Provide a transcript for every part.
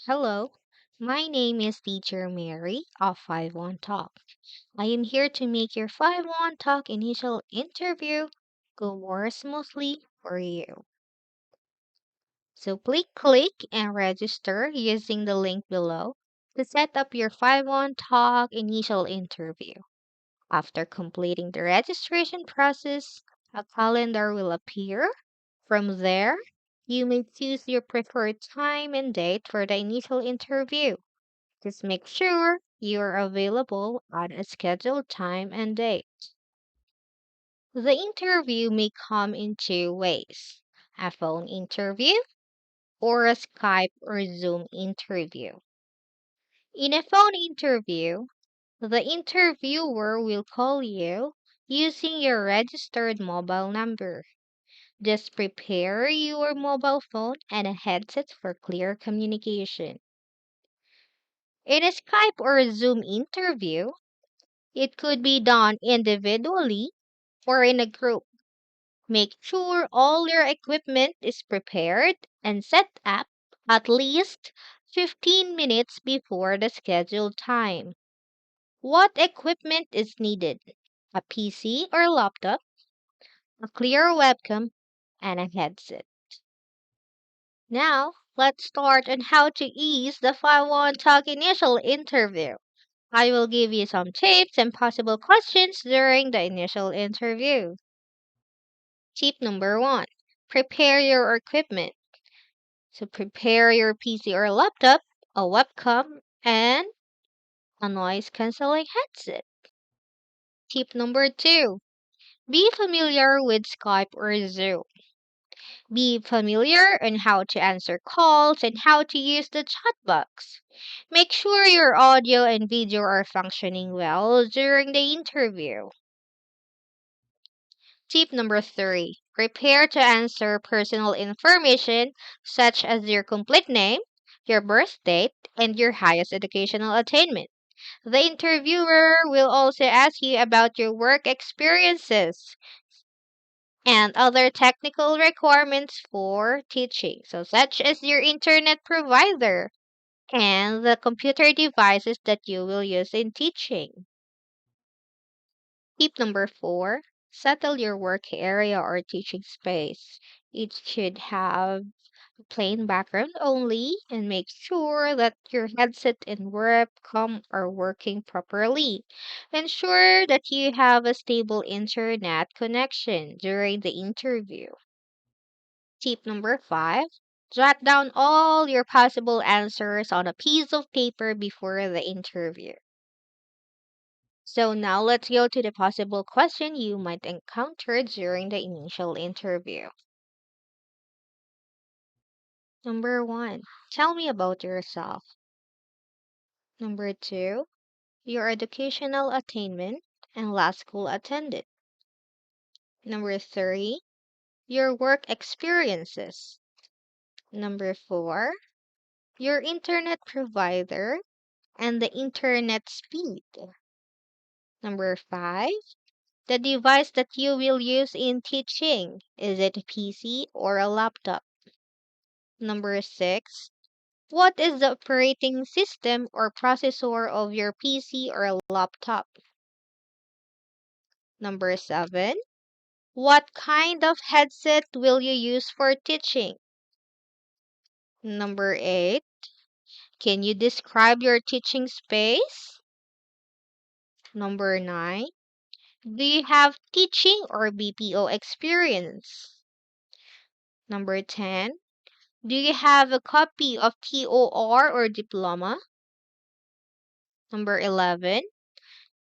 Hello, my name is Teacher Mary of 51 Talk. I am here to make your 51 Talk initial interview go more smoothly for you. So please click and register using the link below to set up your 51 Talk initial interview. After completing the registration process, a calendar will appear. From there, you may choose your preferred time and date for the initial interview. Just make sure you're available on a scheduled time and date. The interview may come in two ways: a phone interview or a Skype or Zoom interview. In a phone interview, the interviewer will call you using your registered mobile number. Just prepare your mobile phone and a headset for clear communication. In a Skype or Zoom interview, it could be done individually or in a group. Make sure all your equipment is prepared and set up at least 15 minutes before the scheduled time. What equipment is needed? A PC or laptop, a clear webcam, and a headset. Now, let's start on how to ease the 5-1 Talk initial interview. I will give you some tips and possible questions during the initial interview. Tip number one: prepare your equipment. So, prepare your PC or laptop, a webcam, and a noise canceling headset. Tip number two: be familiar with Skype or Zoom. Be familiar on how to answer calls and how to use the chat box. Make sure your audio and video are functioning well during the interview. Tip number three: prepare to answer personal information such as your complete name, your birth date, and your highest educational attainment. The interviewer will also ask you about your work experiences and other technical requirements for teaching, so such as your internet provider and the computer devices that you will use in teaching. Tip number four: settle your work area or teaching space. It should have a plain background only and make sure that your headset and webcam are working properly. Ensure that you have a stable internet connection during the interview. Tip number five: jot down all your possible answers on a piece of paper before the interview. So now let's go to the possible question you might encounter during the initial interview. Number one, tell me about yourself. Number two, your educational attainment and last school attended. Number three, your work experiences. Number four, your internet provider and the internet speed. Number five, the device that you will use in teaching. Is it a PC or a laptop? Number six, what is the operating system or processor of your PC or laptop? Number seven, what kind of headset will you use for teaching? Number eight, can you describe your teaching space? Number nine, do you have teaching or BPO experience? Number 10, do you have a copy of TOR or diploma? Number 11,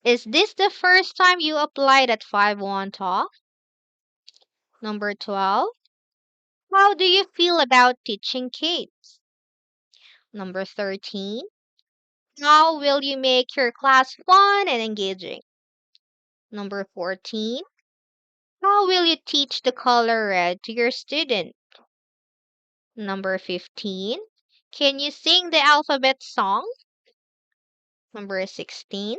is this the first time you applied at 51 Talk? Number 12, how do you feel about teaching kids? Number 13, how will you make your class fun and engaging? Number 14, how will you teach the color red to your student? Number 15, can you sing the alphabet song? Number 16,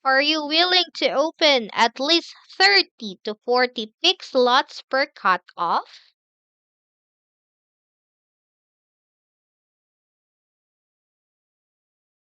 are you willing to open at least 30 to 40 pick slots per cutoff?